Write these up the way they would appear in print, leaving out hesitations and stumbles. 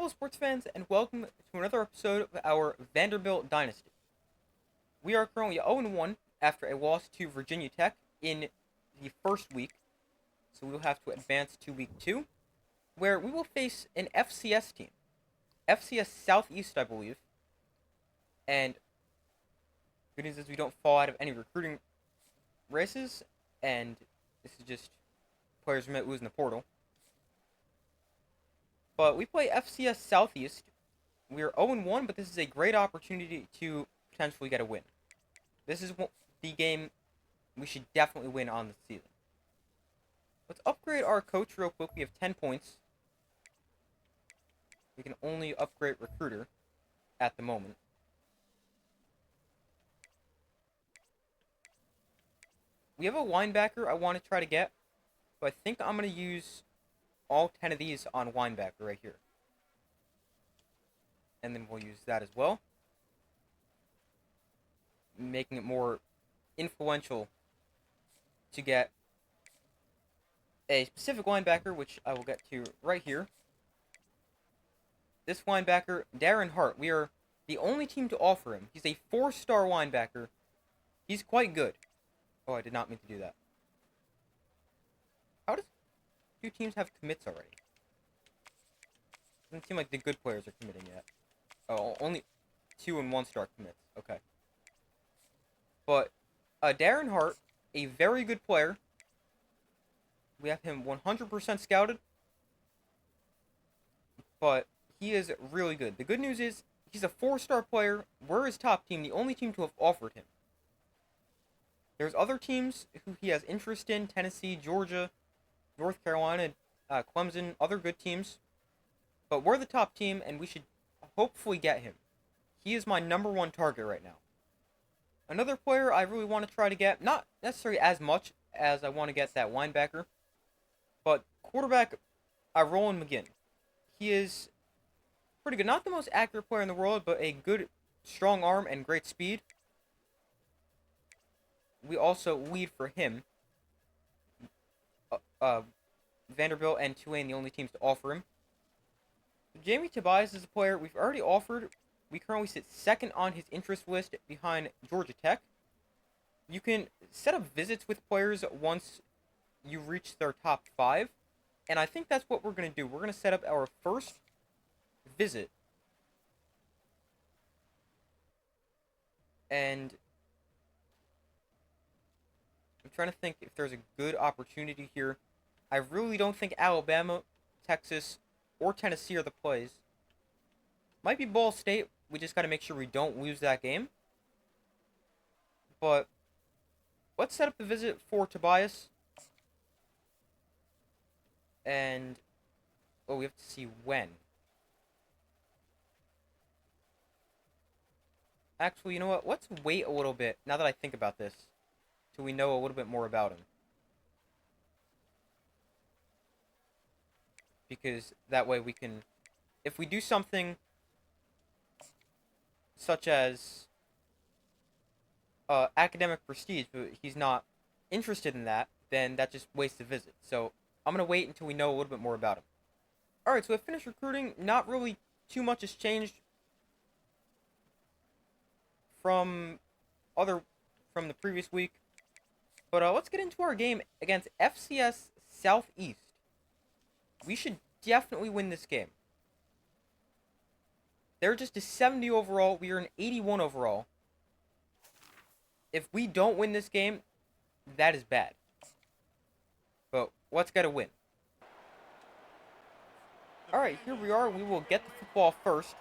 Hello, sports fans, and welcome to another episode of our Vanderbilt Dynasty. We are currently 0-1 after a loss to Virginia Tech in the first week, so we will have to advance to week 2, where we will face an FCS team. FCS Southeast, I believe. And good news is we don't fall out of any recruiting races, and this is just players we might lose in the portal. But we play FCS Southeast. We're 0-1, but this is a great opportunity to potentially get a win. This is the game we should definitely win on the season. Let's upgrade our coach real quick. We have 10 points. We can only upgrade recruiter at the moment. We have a linebacker I want to try to get, but I think I'm going to use all 10 of these on linebacker right here. And then we'll use that as well, making it more influential to get a specific linebacker, which I will get to right here. This linebacker, Darren Hart, we are the only team to offer him. He's a 4-star linebacker. He's quite good. Oh, I did not mean to do that. How does 2 teams have commits already? Doesn't seem like the good players are committing yet. Oh, only 2 and 1-star commits. Okay. But Darren Hart, a very good player. We have him 100% scouted. But he is really good. The good news is he's a 4-star player. We're his top team, the only team to have offered him. There's other teams who he has interest in: Tennessee, Georgia, North Carolina, Clemson, other good teams. But we're the top team, and we should hopefully get him. He is my number 1 target right now. Another player I really want to try to get, not necessarily as much as I want to get that linebacker, but quarterback Roland McGinn. He is pretty good. Not the most accurate player in the world, but a good, strong arm and great speed. We also lead for him. Vanderbilt and Tulane, the only teams to offer him. Jamie Tobias is a player we've already offered. We currently sit 2nd on his interest list behind Georgia Tech. You can set up visits with players once you reach their top 5. And I think that's what we're going to do. We're going to set up our first visit. And I'm trying to think if there's a good opportunity here. I really don't think Alabama, Texas, or Tennessee are the plays. Might be Ball State. We just got to make sure we don't lose that game. But let's set up the visit for Tobias. And we have to see when. Actually, you know what? Let's wait a little bit, now that I think about this, till we know a little bit more about him. Because that way we can, if we do something such as academic prestige, but he's not interested in that, then that just wastes the visit. So I'm going to wait until we know a little bit more about him. Alright, so I finished recruiting. Not really too much has changed from the previous week. But let's get into our game against FCS Southeast. We should definitely win this game. They're just a 70 overall. We are an 81 overall. If we don't win this game, that is bad. But let's get a win. Alright, here we are. We will get the football first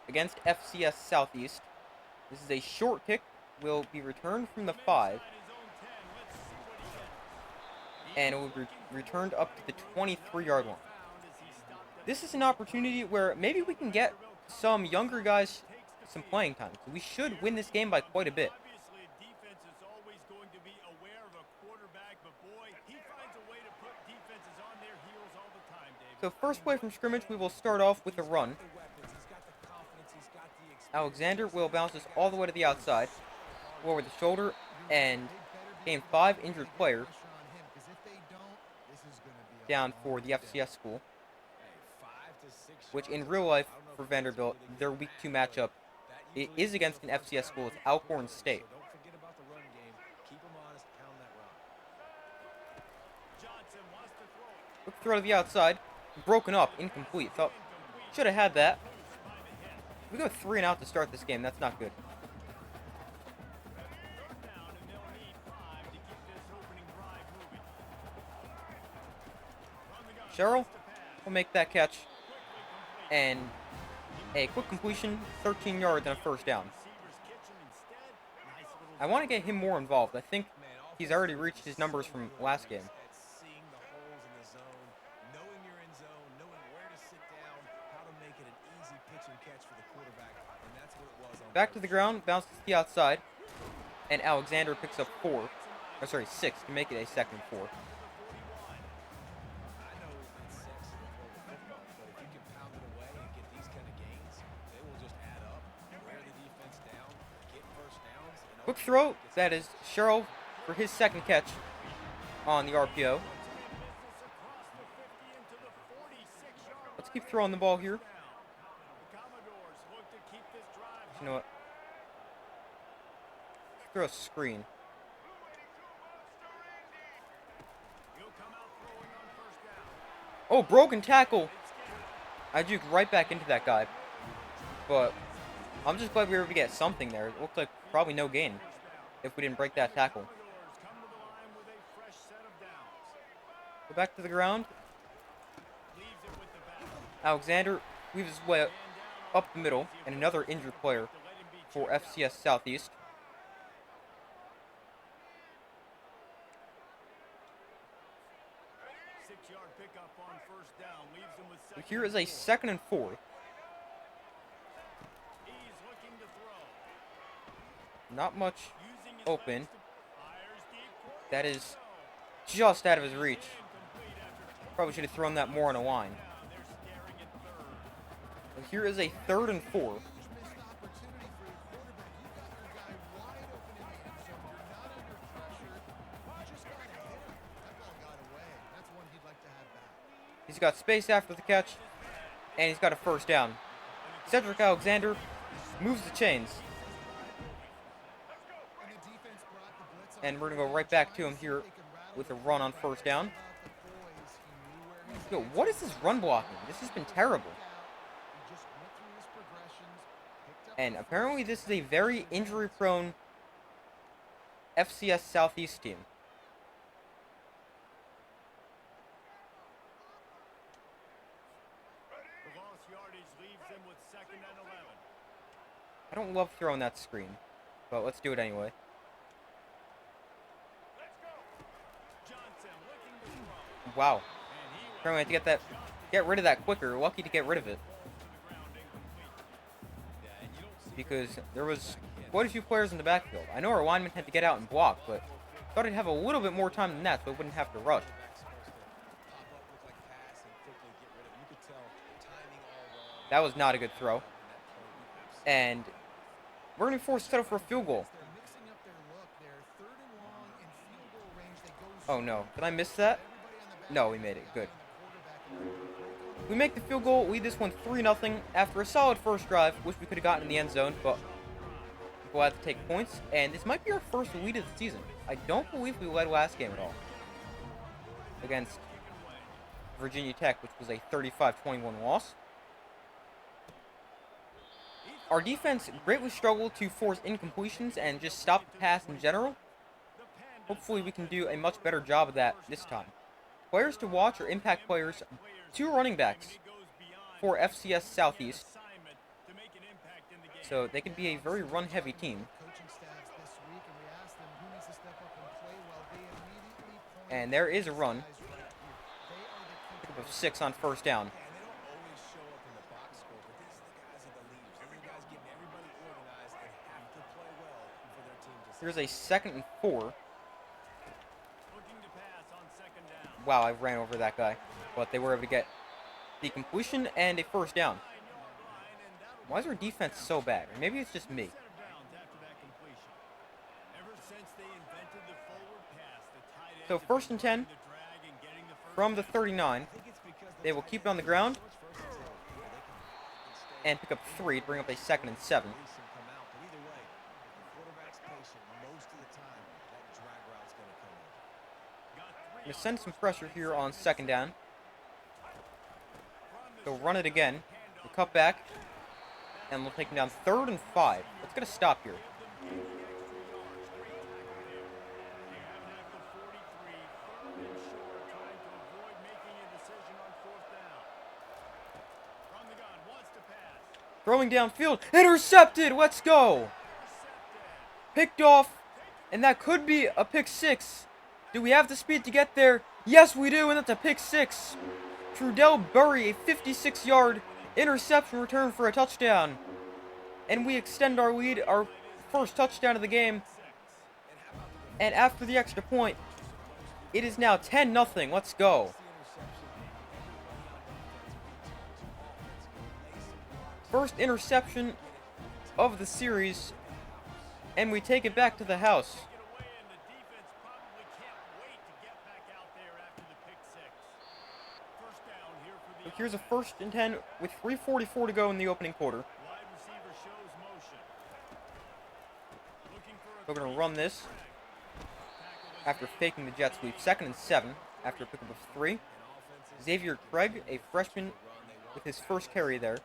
against FCS Southeast. This is a short kick. Will be returned from the 5. And it will be returned up to the 23-yard line. This is an opportunity where maybe we can get some younger guys some playing time. So we should win this game by quite a bit. So first play from scrimmage, we will start off with a run. Alexander will bounce us all the way to the outside, over the shoulder, and gain 5 injured players down for the FCS school. which in real life for Vanderbilt, their Week 2 matchup it is against an FCS school. It's Alcorn State. Quick throw to the outside. Broken up. Incomplete. Thought should have had that. We go 3 and out to start this game. That's not good. Sherrill will make that catch. And a quick completion, 13 yards and a first down. I want to get him more involved. I think he's already reached his numbers from last game. Back to the ground, bounces to the outside, and Alexander picks up 6 to make it a 2nd and 4. Quick throw, that is Sherrill for his 2nd catch on the RPO. Let's keep throwing the ball here. You know what? Throw a screen. Oh, broken tackle. I juked right back into that guy. But I'm just glad we were able to get something there. It looked like probably no gain if we didn't break that tackle. Go back to the ground. Alexander weaves his way up the middle, and another injured player for FCS Southeast. Here is a 2nd and 4. Not much open. That is just out of his reach. Probably should have thrown that more on a line. But here is a 3rd and 4. He's got space after the catch, and he's got a first down. Cedric Alexander moves the chains. And we're going to go right back to him here with a run on first down. Yo, what is this run blocking? This has been terrible. And apparently this is a very injury-prone FCS Southeast team. I don't love throwing that screen, but let's do it anyway. Wow. Apparently I have to get rid of that quicker. Lucky to get rid of it. Because there was quite a few players in the backfield. I know our linemen had to get out and block, but I thought I'd have a little bit more time than that so I wouldn't have to rush. That was not a good throw. And we're going to be forced to settle for a field goal. Oh no, did I miss that? No, we made it. Good. We make the field goal, lead this one 3-0 after a solid first drive, which we could have gotten in the end zone, but we'll have to take points. And this might be our first lead of the season. I don't believe we led last game at all against Virginia Tech, which was a 35-21 loss. Our defense greatly struggled to force incompletions and just stop the pass in general. Hopefully we can do a much better job of that this time. Players to watch are impact players, 2 running backs for FCS Southeast. So they could be a very run-heavy team. And there is a run. Pick up of 6 on first down. Here's a 2nd and 4. Wow, I ran over that guy. But they were able to get the completion and a first down. Why is our defense so bad? Or maybe it's just me. So 1st and 10 from the 39. They will keep it on the ground. and pick up 3 to bring up a 2nd and 7. Going to send some pressure here on 2nd down. They'll run it again. We'll cut back, and we'll take him down 3rd and 5. Let's get a stop here. Throwing downfield. Intercepted! Let's go! Picked off. And that could be a pick 6. Do we have the speed to get there? Yes, we do. And that's a pick 6. Trudell Burry, a 56-yard interception return for a touchdown. And we extend our lead, our first touchdown of the game. And after the extra point, it is now 10-0. Let's go. First interception of the series, and we take it back to the house. So here's a 1st and 10 with 3:44 to go in the opening quarter. We're going to run this after faking the jet sweep. 2nd and 7 after a pickup of 3. Xavier Craig, a freshman, with his first carry there.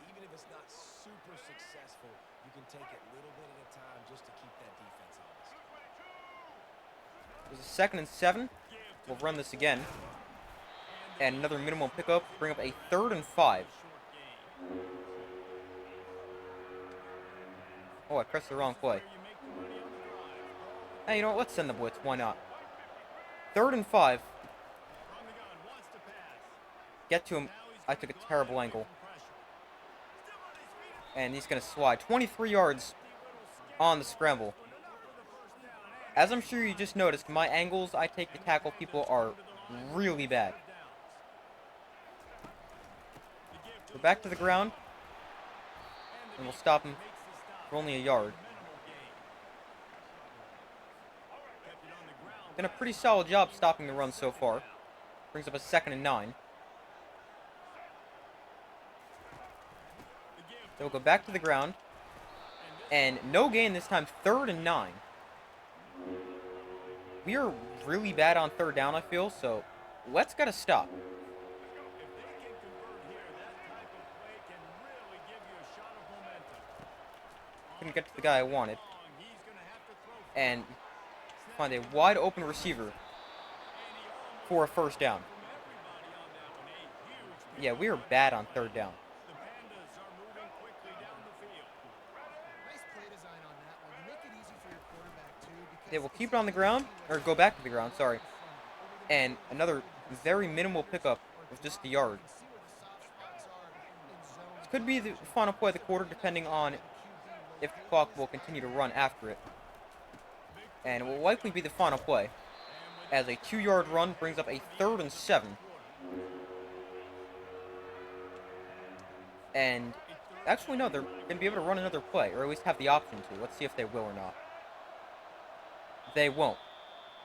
There's a 2nd and 7. We'll run this again. And another minimal pickup. Bring up a 3rd and 5. Oh, I pressed the wrong play. Hey, you know what? Let's send the blitz. Why not? 3rd and 5. Get to him. I took a terrible angle. And he's going to slide. 23 yards on the scramble. As I'm sure you just noticed, my angles I take to tackle people are really bad. We're back to the ground. And we'll stop him for only a yard. Done a pretty solid job stopping the run so far. Brings up a 2nd and 9. Then we'll go back to the ground. And no gain this time, 3rd and 9. We are really bad on 3rd down, I feel, so let's get a stop. Couldn't get to the guy I wanted. And find a wide open receiver for a 1st down. Yeah, we are bad on 3rd down. They will keep it on the ground, or go back to the ground, sorry. And another very minimal pickup of just a yard. This could be the final play of the quarter, depending on if the clock will continue to run after it. And it will likely be the final play, as a 2-yard run brings up a 3rd and 7. And actually, no, they're going to be able to run another play, or at least have the option to. Let's see if they will or not. They won't.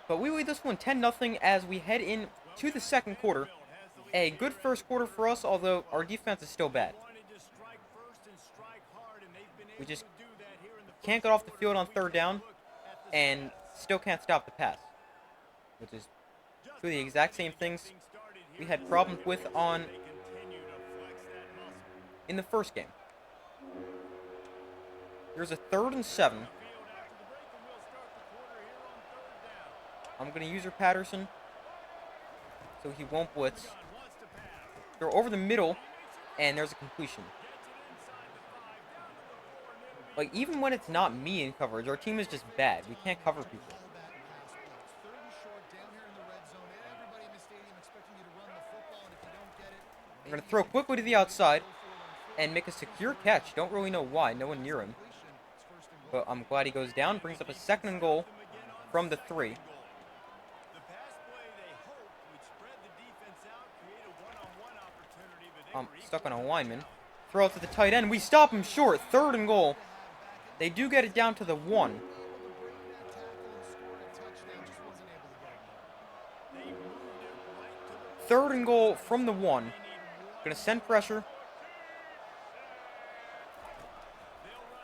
But we lead this one 10-0 as we head in to the 2nd quarter. A good 1st quarter for us, although our defense is still bad. We just can't get off the field on 3rd down, and still can't stop the pass. Which is two of the exact same things we had problems with in the 1st game. Here's a 3rd and 7. I'm going to use Patterson so he won't blitz. They're over the middle, and there's a completion. Like, even when it's not me in coverage, our team is just bad. We can't cover people. I'm going to throw quickly to the outside and make a secure catch. Don't really know why. No one near him. But I'm glad he goes down. Brings up a 2nd and goal from the 3. I'm stuck on a lineman. Throw it to the tight end. We stop him short. 3rd and goal. They do get it down to the 1. Third and goal from the 1. Gonna send pressure.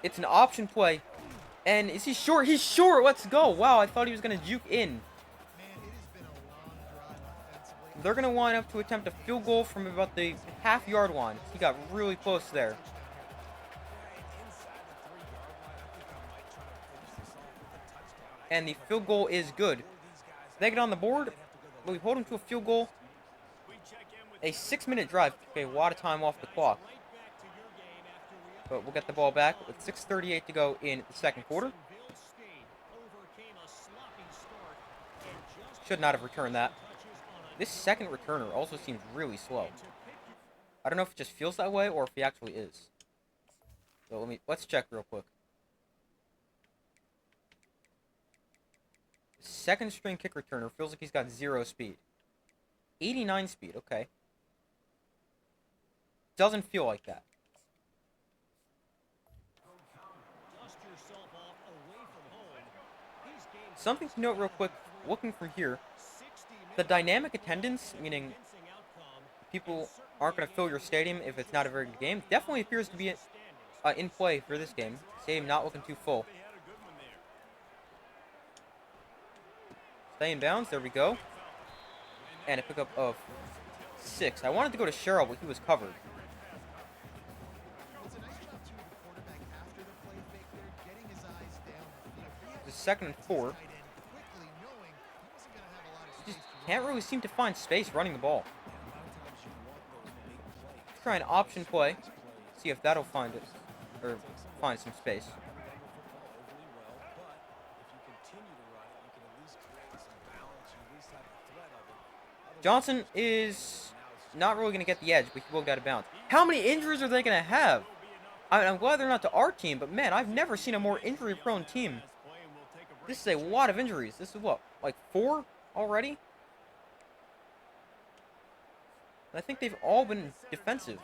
It's an option play. And is he short? He's short. Let's go. Wow, I thought he was going to juke in. They're going to line up to attempt a field goal from about the half-yard line. He got really close there. And the field goal is good. They get on the board, but we hold him to a field goal. A 6-minute drive. Okay, a lot of time off the clock. But we'll get the ball back with 6:38 to go in the second quarter. Should not have returned that. This second returner also seems really slow. I don't know if it just feels that way or if he actually is. So let's check real quick. Second string kick returner feels like he's got 0 speed. 89 speed, okay. Doesn't feel like that. Something to note real quick, looking from here, the dynamic attendance, meaning people aren't going to fill your stadium if it's not a very good game, definitely appears to be in play for this game. Stadium not looking too full. Stay in bounds, there we go. And a pickup of 6. I wanted to go to Sherrill, but he was covered. It's 2nd and 4. Just can't really seem to find space running the ball. Let's try an option play. See if that'll find it. Or find some space. Johnson is not really going to get the edge, but he will get a bounce. How many injuries are they going to have? I'm glad they're not to our team, but man, I've never seen a more injury-prone team. This is a lot of injuries. This is what, like 4 already? And I think they've all been defensive.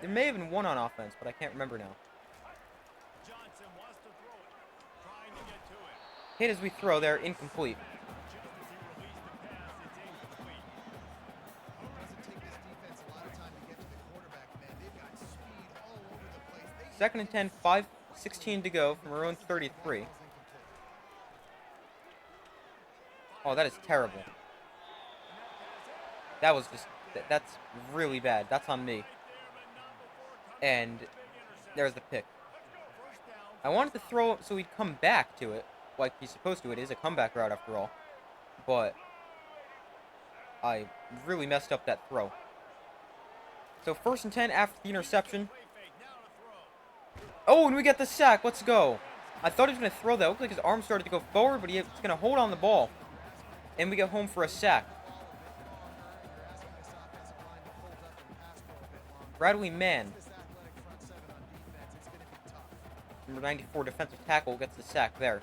There may have been 1 on offense, but I can't remember now. Hit as we throw there, incomplete. Second and 10, 5:16 to go from our own 33. Oh, that is terrible. That was just, that's really bad. That's on me. And there's the pick. I wanted to throw it so he'd come back to it, like he's supposed to. It is a comeback route after all. But I really messed up that throw. So 1st and 10 after the interception. Oh, and we get the sack. Let's go. I thought he was going to throw that. It looked like his arm started to go forward, but he was going to hold on the ball. And we get home for a sack. Bradley Mann, number 94 defensive tackle, gets the sack there.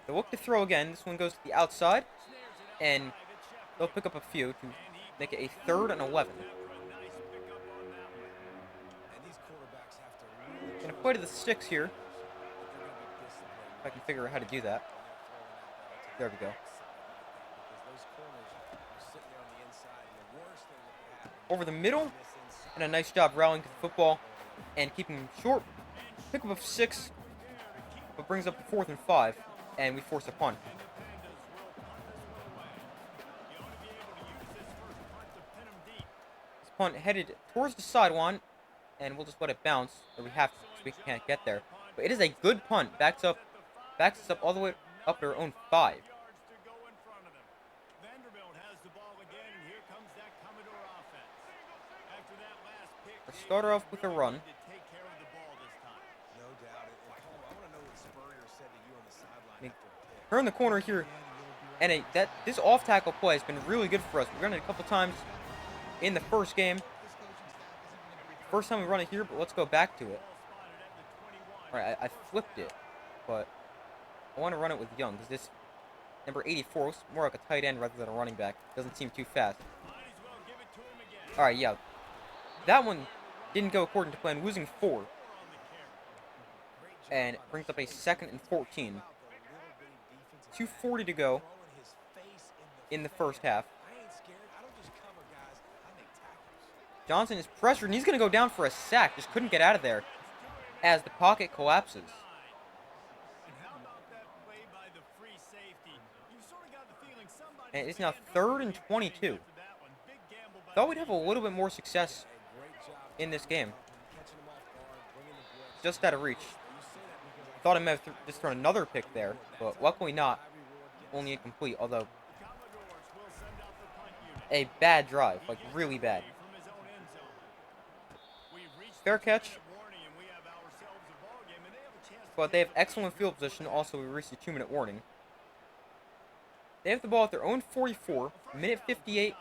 They look to throw again. This one goes to the outside, and they'll pick up a few to make it a 3rd and 11. Gonna play to the sticks here. If I can figure out how to do that. There we go. Over the middle, and a nice job rallying to the football and keeping him short. Pick up of 6, but brings up a 4th and 5. And we force a punt. This punt headed towards the sideline, and we'll just let it bounce. Or we have to, because we can't get there. But it is a good punt. Backs us up all the way up to our own 5. We'll start off with a run. Turn the corner here, and this off tackle play has been really good for us. We ran it a couple times in the first game. First time we run it here, but let's go back to it. All right, I flipped it, but I want to run it with Young because this number 84 is more like a tight end rather than a running back. Doesn't seem too fast. All right, yeah, that one didn't go according to plan, losing 4, and brings up a 2nd and 14. 2:40 to go in the first half. Johnson is pressured, and he's going to go down for a sack. Just couldn't get out of there as the pocket collapses. And it's now 3rd and 22. Thought we'd have a little bit more success in this game. Just out of reach. Thought I might have just thrown another pick there, but luckily not. Only incomplete, although a bad drive, like really bad. Fair catch. But they have excellent field position. Also, we reached a 2-minute warning. They have the ball at their own 44. Minute 58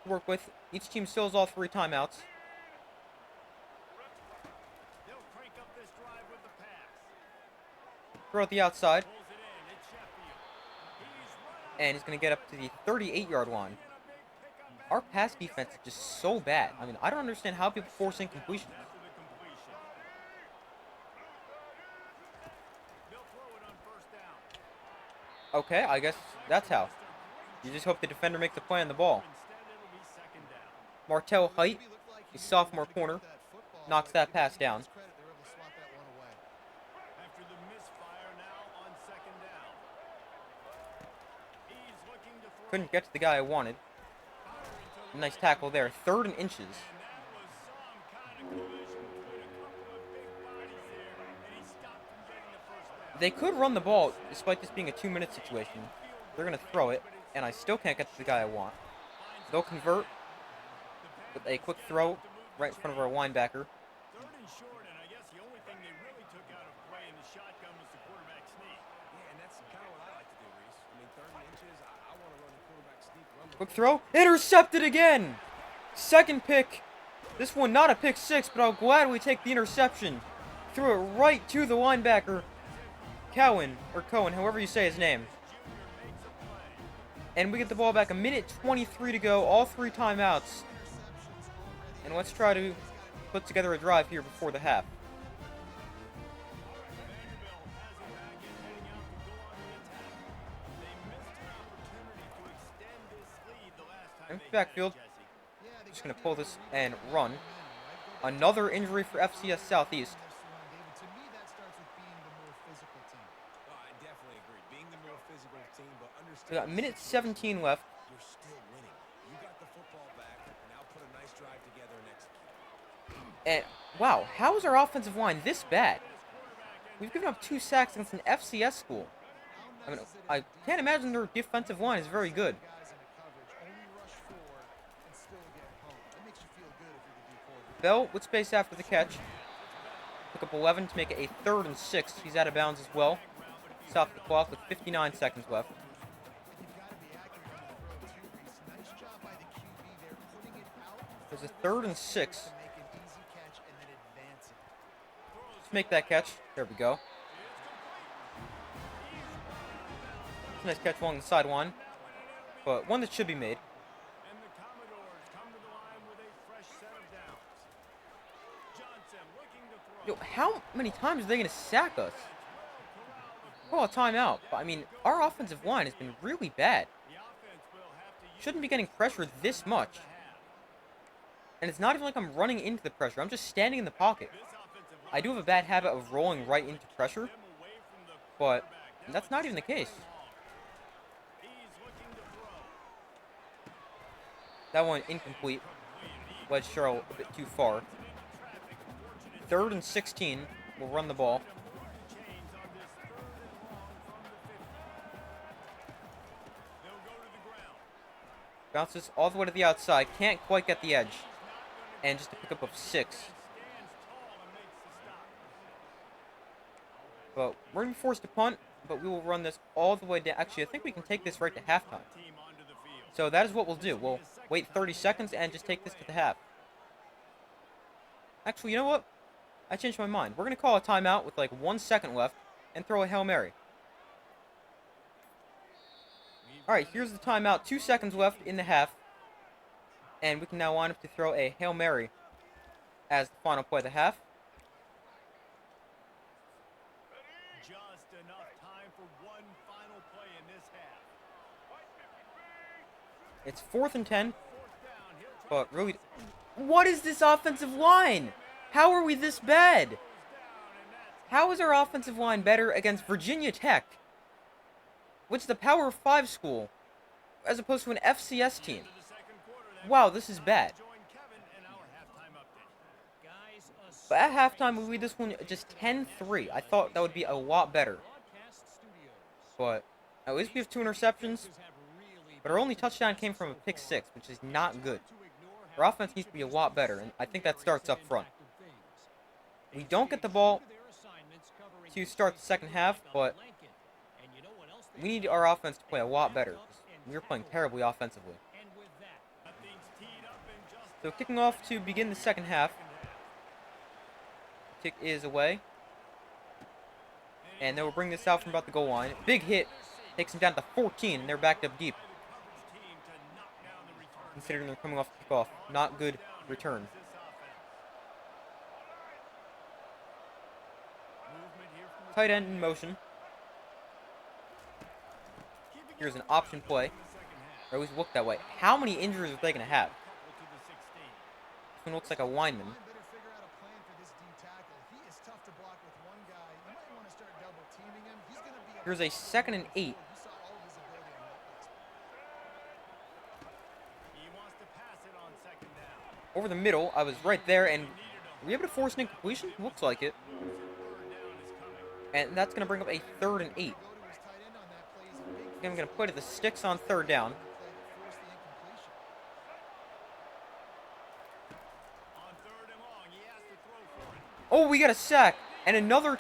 to work with. Each team still has all 3 timeouts. Throw at the outside. And he's going to get up to the 38-yard line. Our pass defense is just so bad. I mean, I don't understand how people force incompletions. Okay, I guess that's how. You just hope the defender makes a play on the ball. Martell Height, a sophomore corner, knocks that pass down. Couldn't get to the guy I wanted. Nice tackle there. 3rd and inches. They could run the ball, despite this being a 2-minute situation. They're going to throw it, and I still can't get to the guy I want. They'll convert with a quick throw right in front of our linebacker. Quick throw. Intercepted again! 2nd pick. This one not a pick 6, but I'll gladly take the interception. Threw it right to the linebacker. Cohen, however you say his name. And we get the ball back. A minute 23 to go. All 3 timeouts. And let's try to put together a drive here before the half. Empty backfield. Just going to pull this and run. Another injury for FCS Southeast. We got minute 17 left. And wow, how is our offensive line this bad? We've given up 2 sacks against an FCS school. I mean, I can't imagine their defensive line is very good. Bell with space after the catch. Pick up 11 to make it a 3rd and 6. He's out of bounds as well. Stop the clock with 59 seconds left. There's a 3rd and 6. Let's make that catch. There we go. It's a nice catch along the sideline, but one that should be made. Yo, how many times are they going to sack us? Call a timeout. But, I mean, our offensive line has been really bad. Shouldn't be getting pressured this much. And it's not even like I'm running into the pressure. I'm just standing in the pocket. I do have a bad habit of rolling right into pressure, but that's not even the case. That one incomplete. Led Cheryl a bit too far. 3rd and 16. We'll run the ball. Bounces all the way to the outside. Can't quite get the edge. And just a pickup of 6. But we're going to be forced to punt, but we will run this all the way down. Actually, I think we can take this right to halftime. So that is what we'll do. We'll wait 30 seconds and just take this to the half. Actually, you know what? I changed my mind. We're going to call a timeout with like 1 second left and throw a Hail Mary. Alright, here's the timeout. 2 seconds left in the half. And we can now line up to throw a Hail Mary as the final play of the half. It's 4th and 10. But really, what is this offensive line? How are we this bad? How is our offensive line better against Virginia Tech, which is a Power 5 school, as opposed to an FCS team? Wow, this is bad. But at halftime, we lead this one just 10-3. I thought that would be a lot better. But at least we have 2 interceptions. But our only touchdown came from a pick 6, which is not good. Our offense needs to be a lot better, and I think that starts up front. We don't get the ball to start the second half, but we need our offense to play a lot better. We were playing terribly offensively. So kicking off to begin the second half. Kick is away. And then we'll bring this out from about the goal line. Big hit. Takes them down to 14, and they're backed up deep. Considering they're coming off the kickoff. Not good return. Tight end in motion. Here's an option play. I always look that way. How many injuries are they going to have? This one looks like a lineman. Here's a 2nd and 8. Over the middle, I was right there, and were we able to force an incompletion? Looks like it. And that's going to bring up a 3rd and 8. I'm going to play to the sticks on 3rd down. Oh, we got a sack, and another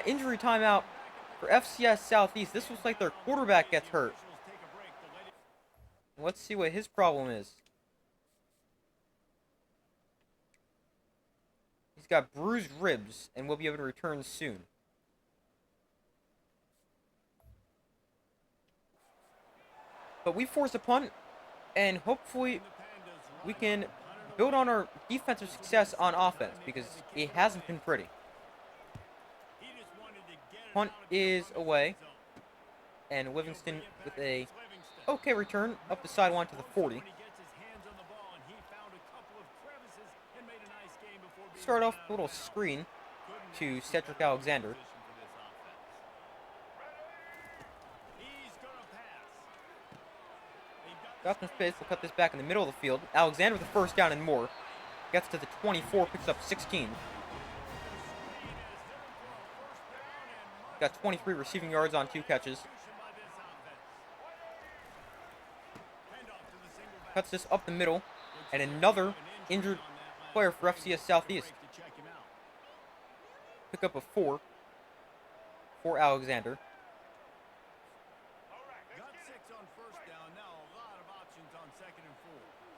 injury timeout for FCS Southeast. This looks like their quarterback gets hurt. Let's see what his problem is. He's got bruised ribs, and will be able to return soon. But we forced a punt, and hopefully we can build on our defensive success on offense, because it hasn't been pretty. Punt is away, and Livingston with a okay return up the sideline to the 40. Start off with a little screen to Cedric Alexander. Got some space, we'll cut this back in the middle of the field. Alexander with the 1st down and more. Gets to the 24, picks up 16. Got 23 receiving yards on 2 catches. Cuts this up the middle. And another injured player for FCS Southeast. Pick up a 4 for Alexander.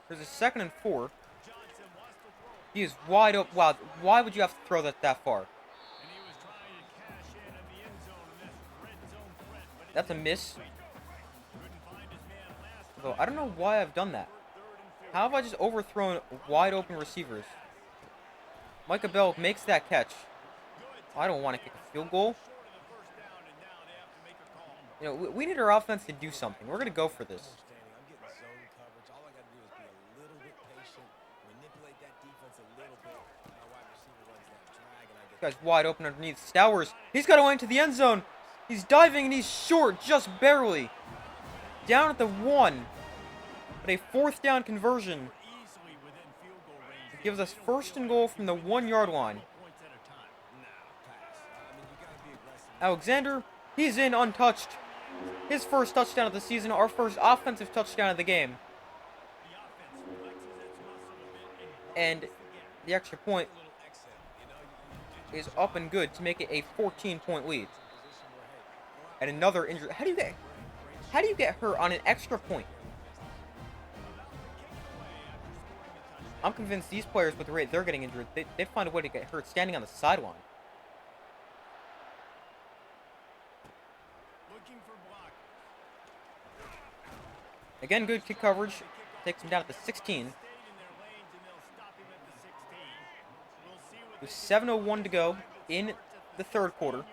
There's a 2nd and 4. He is wide open. Wow, why would you have to throw that far? That's a miss. Although, I don't know why I've done that. How have I just overthrown wide open receivers? Micah Bell makes that catch. I don't want to kick a field goal. You know, we need our offense to do something. We're going to go for this. This guy's wide open underneath. Stowers, he's got away into the end zone. He's diving and he's short, just barely. Down at the 1. But a 4th down conversion. It gives us 1st and goal from the 1-yard line. Alexander, he's in untouched. His 1st touchdown of the season, our 1st offensive touchdown of the game. And the extra point is up and good to make it a 14-point lead. And another injury. How do you get hurt on an extra point? I'm convinced these players, with the rate they're getting injured, they'd find a way to get hurt standing on the sideline. Again, good kick coverage. Takes him down at the 16. With 7:01 to go in the 3rd quarter.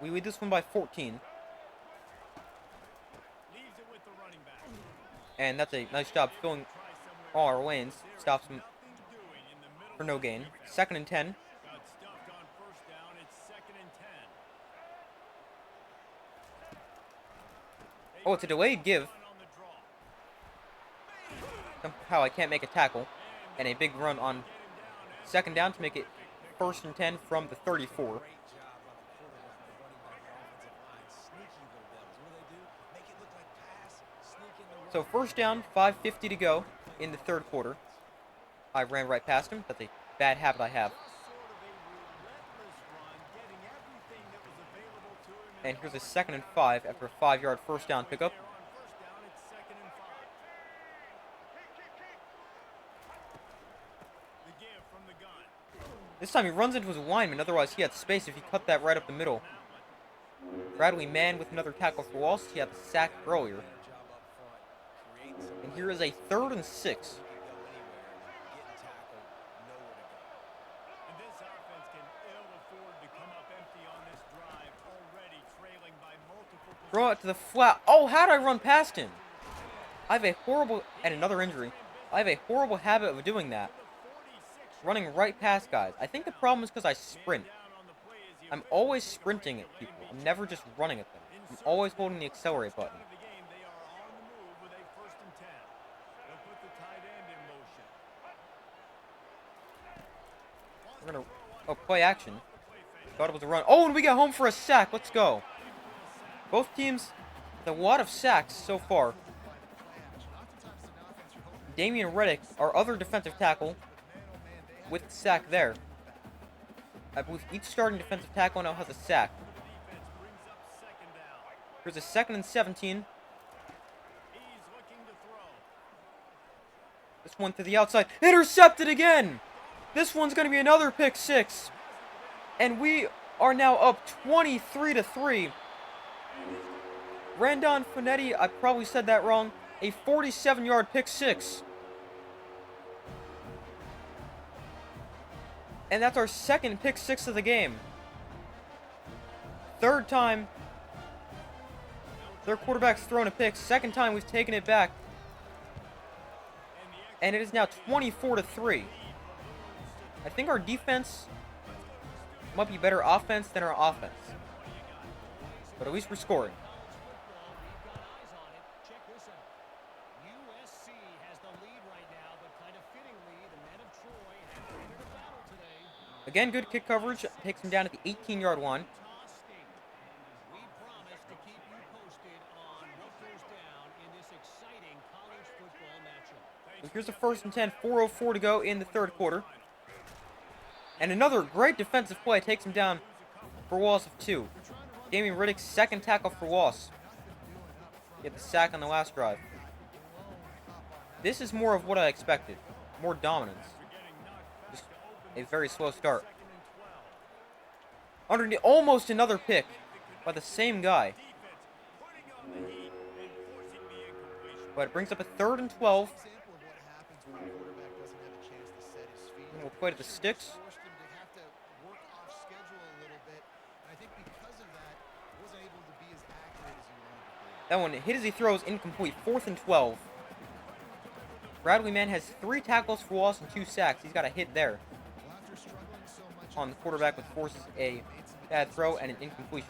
We lead this one by 14. And that's a nice job filling all our lanes. Stops him for no gain. 2nd and 10. Oh, it's a delayed give. Somehow I can't make a tackle. And a big run on 2nd down to make it 1st and 10 from the 34. So 1st down, 5:50 to go in the 3rd quarter. I ran right past him. That's a bad habit I have. And here's a 2nd and 5 after a 5-yard 1st down pickup. This time he runs into his lineman, otherwise he had space if he cut that right up the middle. Bradley Mann with another tackle for loss. He had the sack earlier. And here is a 3rd and 6. Throw it to the flat. Oh, how did I run past him? I have a horrible, and another injury. I have a horrible habit of doing that. Running right past guys. I think the problem is because I sprint. I'm always sprinting at people. I'm never just running at them. I'm always holding the accelerate button. We're gonna, play action. Thought it was a run. Oh, and we got home for a sack. Let's go. Both teams with a lot of sacks so far. Damian Reddick, our other defensive tackle, with the sack there. I believe each starting defensive tackle now has a sack. Here's a 2nd and 17. This one to the outside. Intercepted again! This one's going to be another pick 6. And we are now up 23-3. Randon Fonetti, I probably said that wrong. A 47-yard pick 6. And that's our 2nd pick 6 of the game. 3rd time their quarterback's thrown a pick. 2nd time we've taken it back. And it is now 24-3. I think our defense might be better offense than our offense. But at least we're scoring. Again, good kick coverage. Takes him down at the 18-yard line. So here's a 1st and 10, 4:04 to go in the 3rd quarter. And another great defensive play takes him down for a loss of 2. Damian Riddick's 2nd tackle for loss. Get the sack on the last drive. This is more of what I expected. More dominance. Just a very slow start. Underneath, almost another pick by the same guy. But it brings up a 3rd and 12. And we'll play to the sticks. That one hit as he throws, incomplete. 4th and 12. Bradley Mann has 3 tackles for loss and 2 sacks. He's got a hit there on the quarterback, which forces a bad throw and an incompletion.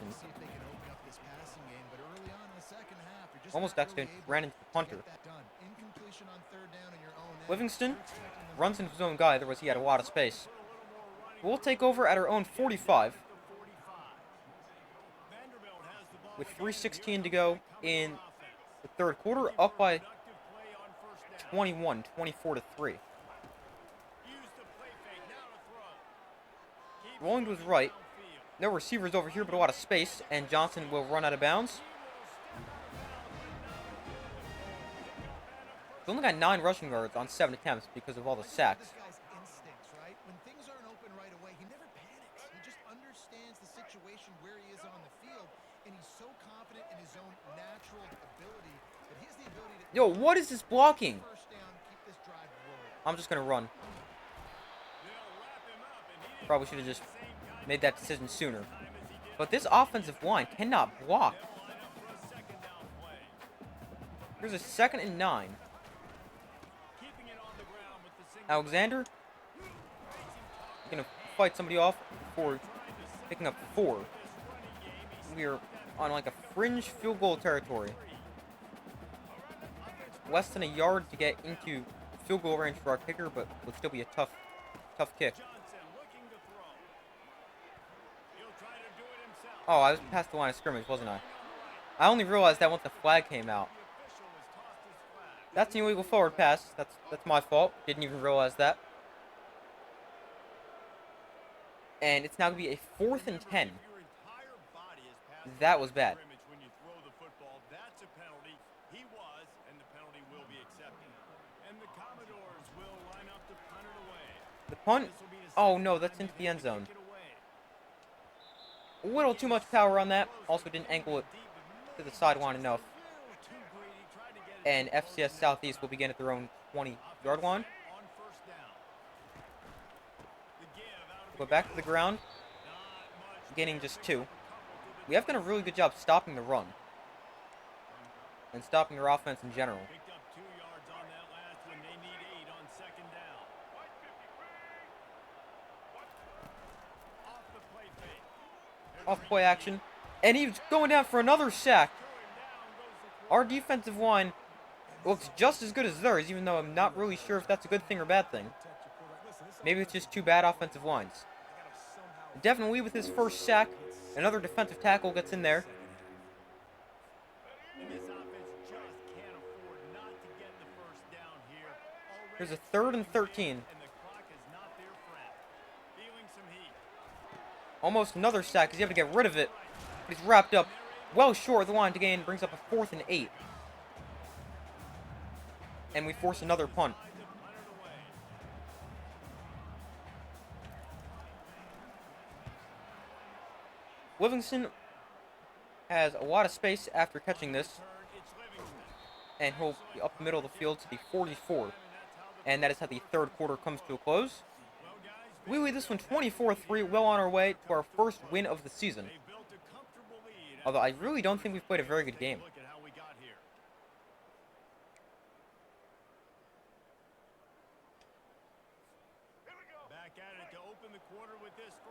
Almost accident ran into the punter. Livingston runs into his own guy, otherwise he had a lot of space. We'll take over at our own 45. With 3:16 to go in the 3rd quarter, up by 21, 24-3. Rolling to his right. No receivers over here, but a lot of space, and Johnson will run out of bounds. He's only got 9 rushing yards on 7 attempts because of all the sacks. When things aren't open right away, he never panics. He just understands the situation where he is on the field, and he's so confident in his own natural ability that he has the ability to... Yo, what is this blocking? I'm just going to run. Probably should have just made that decision sooner. But this offensive line cannot block. Here's a 2nd and 9. Alexander gonna fight somebody off before picking up 4. We're on like a fringe field goal territory. Less than a yard to get into field goal range for our kicker, but would still be a tough kick. Oh, I was past the line of scrimmage, wasn't I? I only realized that once the flag came out. That's an illegal forward pass. That's my fault. Didn't even realize that. And it's now going to be a 4th and 10. That was bad. The punt? Oh no, that's into the end zone. A little too much power on that. Also didn't angle it to the sideline enough. And FCS Southeast will begin at their own 20-yard line. Go back to the ground. Gaining just 2. We have done a really good job stopping the run. And stopping their offense in general. Off play action. And he's going down for another sack. Our defensive line looks just as good as theirs, even though I'm not really sure if that's a good thing or bad thing. Maybe it's just 2 bad offensive lines. Definitely with his first sack, another defensive tackle gets in there. Here's a 3rd and 13. Almost another sack because you have to get rid of it. But he's wrapped up well short of the line to gain. Brings up a 4th and 8. And we force another punt. Livingston has a lot of space after catching this. And he'll be up the middle of the field to the 44. And that is how the 3rd quarter comes to a close. We lead this one 24-3, well on our way to our first win of the season. Although I really don't think we've played a very good game.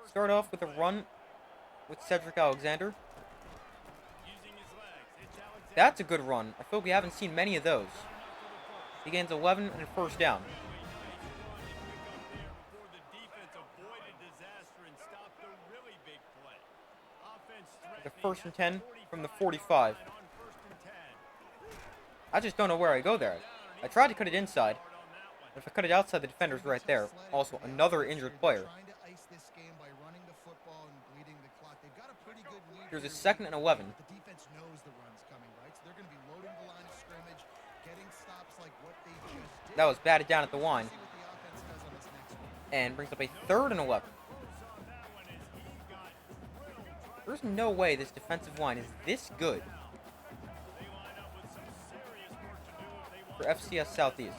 Start off with a run with Cedric Alexander. That's a good run. I feel like we haven't seen many of those. He gains 11 and a 1st down. The 1st and 10 from the 45. I just don't know where I go there. I tried to cut it inside. If I cut it outside, the defender's right there. Also, another injured player. Here's a 2nd and 11. That was batted down at the line. And brings up a 3rd and 11. There's no way this defensive line is this good for FCS Southeast.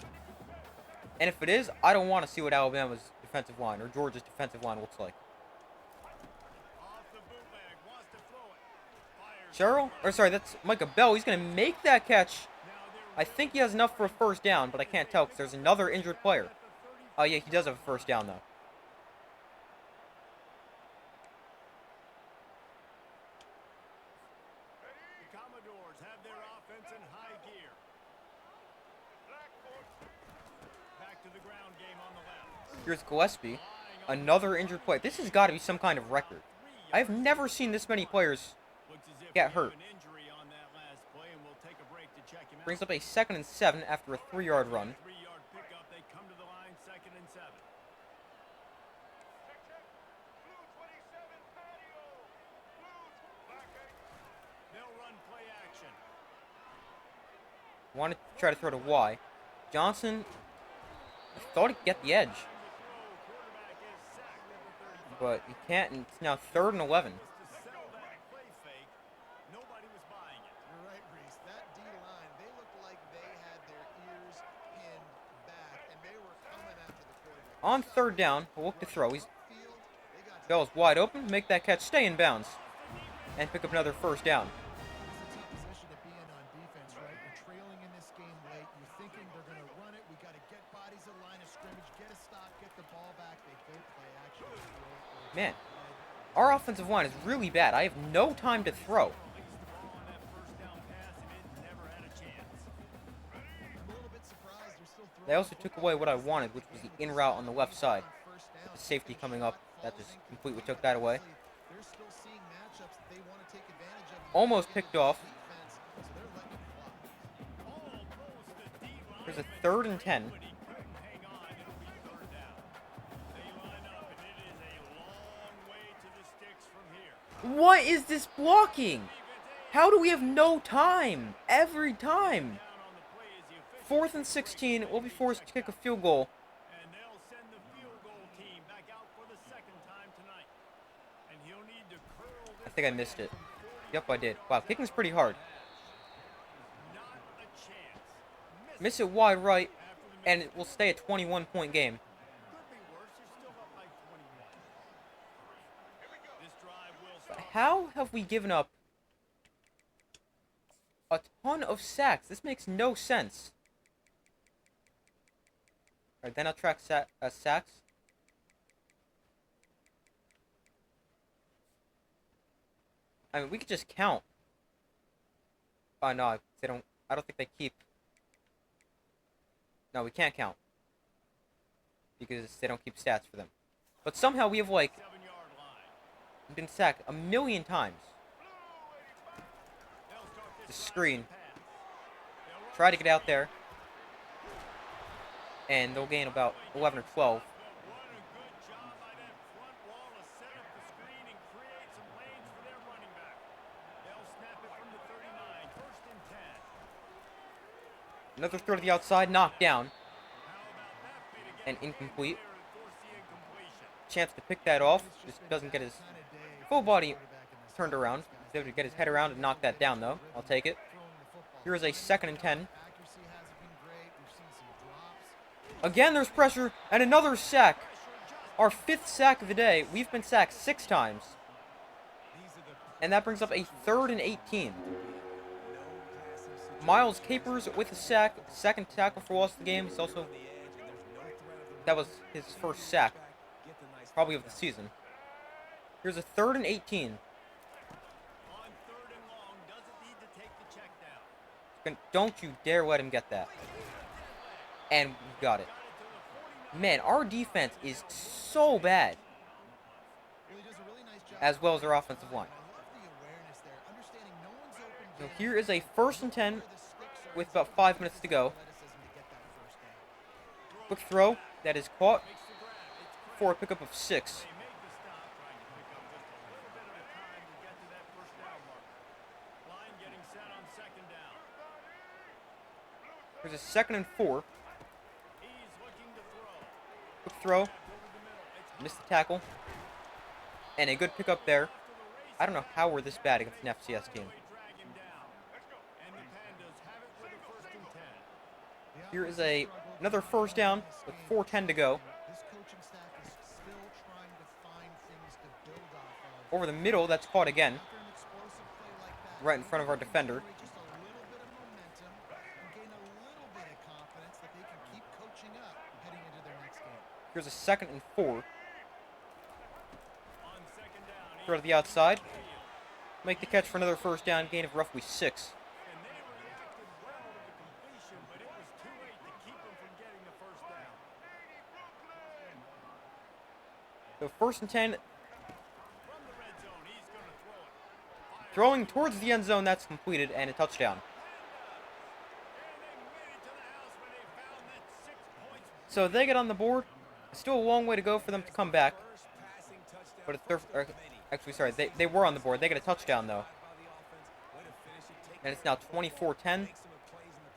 And if it is, I don't want to see what Alabama's defensive line or Georgia's defensive line looks like. That's Micah Bell. He's going to make that catch. I think he has enough for a 1st down, but I can't tell because there's another injured player. Oh, yeah, he does have a 1st down, though. Here's Gillespie. Another injured player. This has got to be some kind of record. I've never seen this many players get hurt. Brings up a 2nd and 7 after a 3-yard run. Want to try to throw to Y. Johnson thought he could get the edge. But he can't, and it's now 3rd and 11. On 3rd down, we'll look to throw. Bell's wide open. Make that catch. Stay in bounds. and pick up another first down. It's a tough position to be in on defense, right? You're trailing in this game late. You're thinking they're going to run it. We got to get bodies at line of scrimmage, get a stop, get the ball back. They go play action. Man, our offensive line is really bad. I have no time to throw. They also took away what I wanted, which was the in route on the left side. With the safety coming up, that just completely took that away. Almost picked off. There's a 3rd and 10. What is this blocking? How do we have no time? Every time. 4th and 16. We'll be forced to kick a field goal. I think I missed it. Yep, I did. Wow, kicking's pretty hard. Miss it wide right, and it will stay a 21-point game. But how have we given up a ton of sacks? This makes no sense. Alright, then I'll track sacks. I mean, we could just count. Oh, no, they don't. I don't think they keep. No, we can't count. Because they don't keep stats for them. But somehow we have, like, been sacked a million times. The screen. Try to get out there. And they'll gain about 11 or 12. Another throw to the outside, knocked down. And incomplete. Chance to pick that off. Just doesn't get his full body turned around. He's able to get his head around and knock that down, though. I'll take it. Here is a 2nd and 10. Again, there's pressure, and another sack. Our 5th sack of the day. We've been sacked 6 times. And that brings up a 3rd and 18. Miles capers with a sack. 2nd tackle for loss of the game. He's also... That was his first sack. Probably of the season. Here's a 3rd and 18. Don't you dare let him get that. And we got it. Man, our defense is so bad. As well as our offensive line. So here is a 1st and 10 with about 5 minutes to go. Quick throw. That is caught for a pickup of 6. Here's a 2nd and 4. Quick throw. Missed the tackle. And a good pickup there. I don't know how we're this bad against an FCS team. Here is another first down with 4:10 to go. Over the middle, that's caught again. Right in front of our defender. Here's a 2nd and 4. Throw to the outside. Make the catch for another first down, gain of roughly 6. So 1st and 10. Throwing towards the end zone, that's completed, and a touchdown. So they get on the board. Still a long way to go for them to come back. But it's actually, sorry, they were on the board. They get a touchdown, though. And it's now 24-10. They're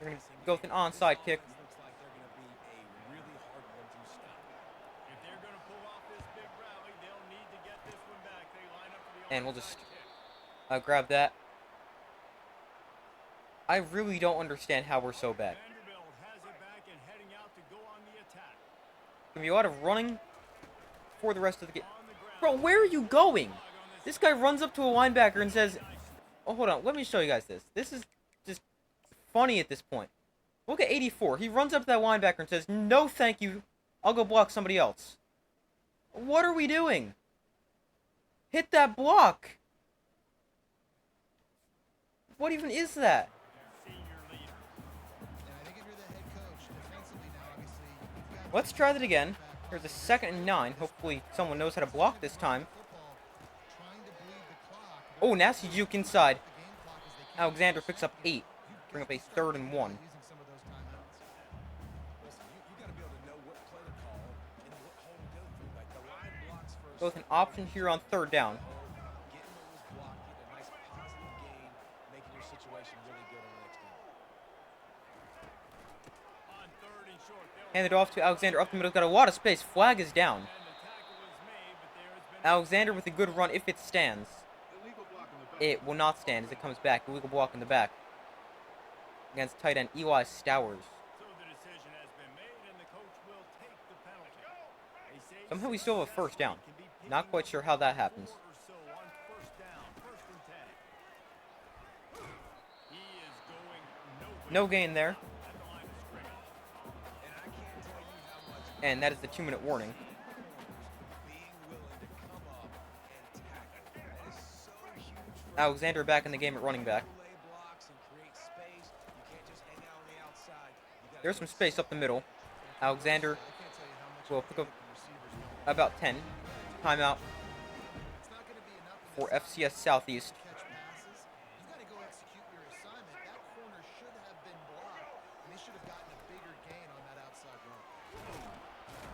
going to go with an onside kick. And we'll just grab that. I really don't understand how we're so bad. Gonna be a lot of running for the rest of the game. Bro, where are you going? This guy runs up to a linebacker and says, oh, hold on, let me show you guys this. This is just funny at this point. Look at 84. He runs up to that linebacker and says, no, thank you. I'll go block somebody else. What are we doing? Hit that block. What even is that? Let's try that again. Here's a 2nd and 9. Hopefully someone knows how to block this time. Oh, nasty juke inside. Alexander picks up 8. Bring up a 3rd and 1. Both an option here on 3rd down. Hand it off to Alexander up the middle. Got a lot of space. Flag is down. Alexander with a good run if it stands. It will not stand as it comes back. Illegal block in the back. Against tight end Eli Stowers. Somehow we still have a 1st down. Not quite sure how that happens. No gain there. And that is the 2-minute warning. Alexander back in the game at running back. There's some space up the middle. Alexander will pick up about 10. Timeout for FCS Southeast.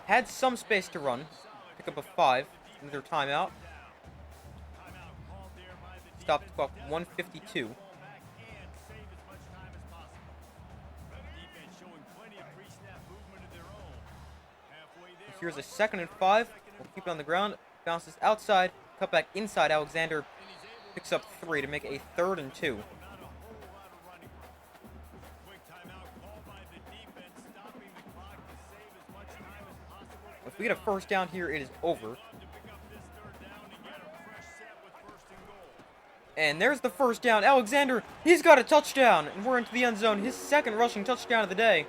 Had some space to run. Pick up a 5. Another timeout. Stop the clock 1:52. Here's a 2nd and 5. We'll keep it on the ground. Bounces outside. Cut back inside. Alexander picks up 3 to make a 3rd and 2. If we get a 1st down here, it is over. And there's the 1st down. Alexander, he's got a touchdown. And we're into the end zone. His 2nd rushing touchdown of the day.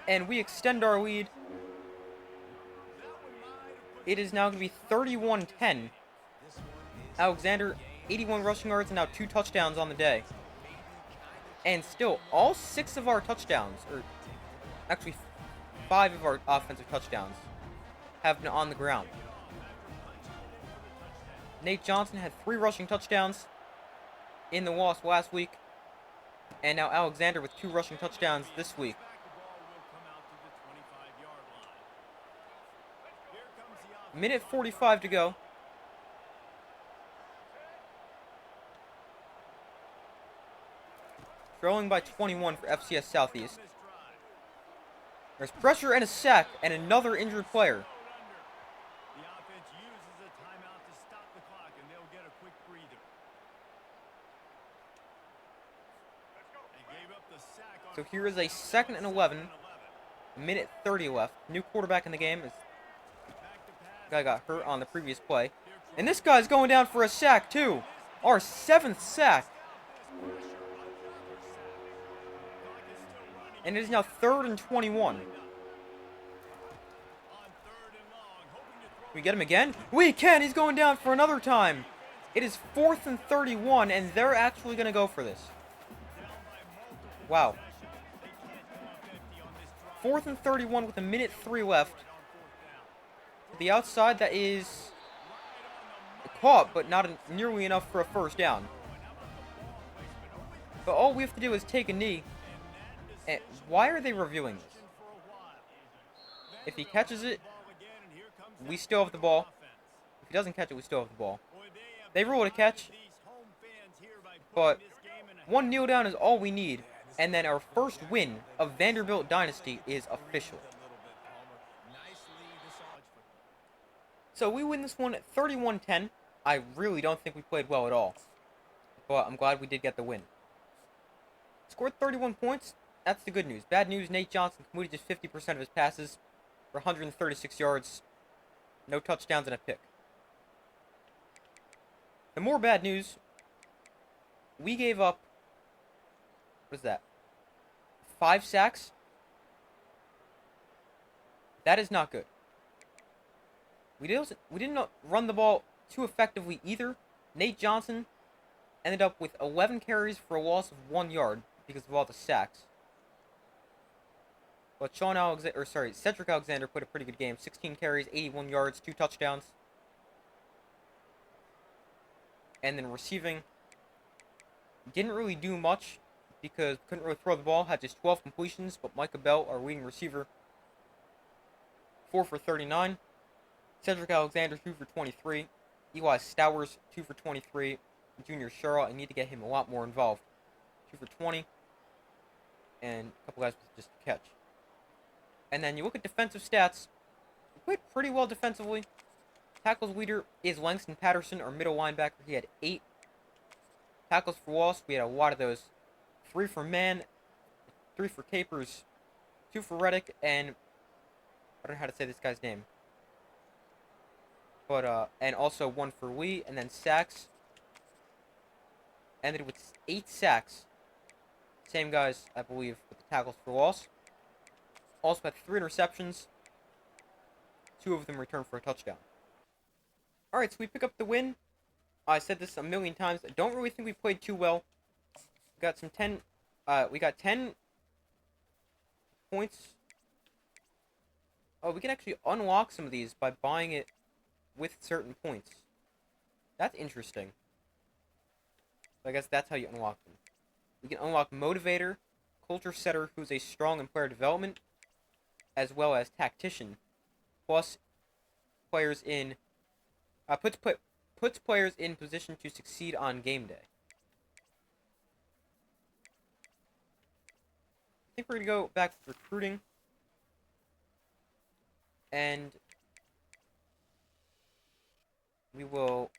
And we extend our lead. It is now going to be 31-10. Alexander, 81 rushing yards and now 2 touchdowns on the day. And still, all 6 of our touchdowns, or actually 5 of our offensive touchdowns, have been on the ground. Nate Johnson had 3 rushing touchdowns in the loss last week. And now Alexander with 2 rushing touchdowns this week. Minute 45 to go. Trailing by 21 for FCS Southeast. There's pressure and a sack and another injured player. So here is a 2nd and 11. Minute 30 left. New quarterback in the game. Guy got hurt on the previous play. And this guy's going down for a sack too. Our 7th sack. And it is now 3rd and 21. We get him again? We can! He's going down for another time. It is 4th and 31, and they're actually going to go for this. Wow. 4th and 31 with a minute 3 left. To the outside, that is caught, but not nearly enough for a 1st down. But all we have to do is take a knee. And why are they reviewing this? If he catches it, we still have the ball. If he doesn't catch it, we still have the ball. They rule it a catch. But 1 kneel down is all we need. And then our first win of Vanderbilt Dynasty is official. So we win this one at 31-10. I really don't think we played well at all. But I'm glad we did get the win. Scored 31 points. That's the good news. Bad news, Nate Johnson completed just 50% of his passes for 136 yards. No touchdowns and a pick. The more bad news, we gave up, what is that, 5 sacks? That is not good. We didn't run the ball too effectively either. Nate Johnson ended up with 11 carries for a loss of 1 yard because of all the sacks. But Cedric Alexander put a pretty good game. 16 carries, 81 yards, 2 touchdowns. And then receiving, didn't really do much because couldn't really throw the ball. Had just 12 completions, but Micah Bell, our leading receiver, 4 for 39. Cedric Alexander, 2 for 23. Eli Stowers, 2 for 23. Junior Sherrill, I need to get him a lot more involved. 2 for 20. And a couple guys with just a catch. And then you look at defensive stats. We played pretty well defensively. Tackles leader is Langston Patterson, our middle linebacker. He had 8 tackles for loss. We had a lot of those. 3 for Man, 3 for Capers, 2 for Reddick, and I don't know how to say this guy's name. But and also 1 for Lee, and then sacks. Ended with 8 sacks. Same guys, I believe, with the tackles for loss. Also had 3 interceptions. 2 of them returned for a touchdown. Alright, so we pick up the win. I said this a million times. I don't really think we played too well. We got 10 points. Oh, we can actually unlock some of these by buying it with certain points. That's interesting. So I guess that's how you unlock them. We can unlock Motivator, Culture Setter, who's a strong in player development, as well as Tactician, plus players in puts players in position to succeed on game day. I think we're gonna go back to recruiting, and we will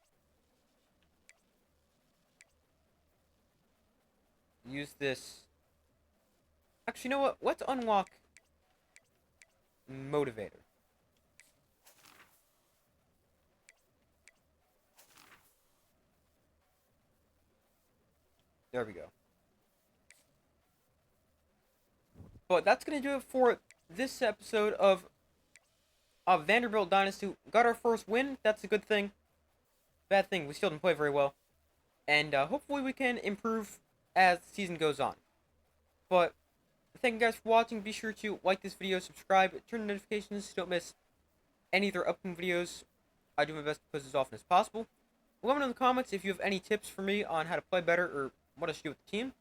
use this. Actually, you know what? Let's unlock Motivator. There we go. But that's going to do it for this episode of Vanderbilt Dynasty. Got our first win. That's a good thing. Bad thing, we still didn't play very well. And hopefully we can improve as the season goes on. But thank you guys for watching. Be sure to like this video, subscribe, turn on notifications so you don't miss any of their upcoming videos. I do my best to post as often as possible. Let me know in the comments if you have any tips for me on how to play better or what I should do with the team.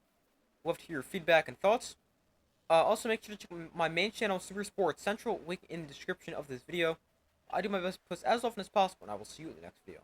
Love to hear your feedback and thoughts. Also, make sure to check my main channel, Super Sports Central, link in the description of this video. I do my best to post as often as possible, and I will see you in the next video.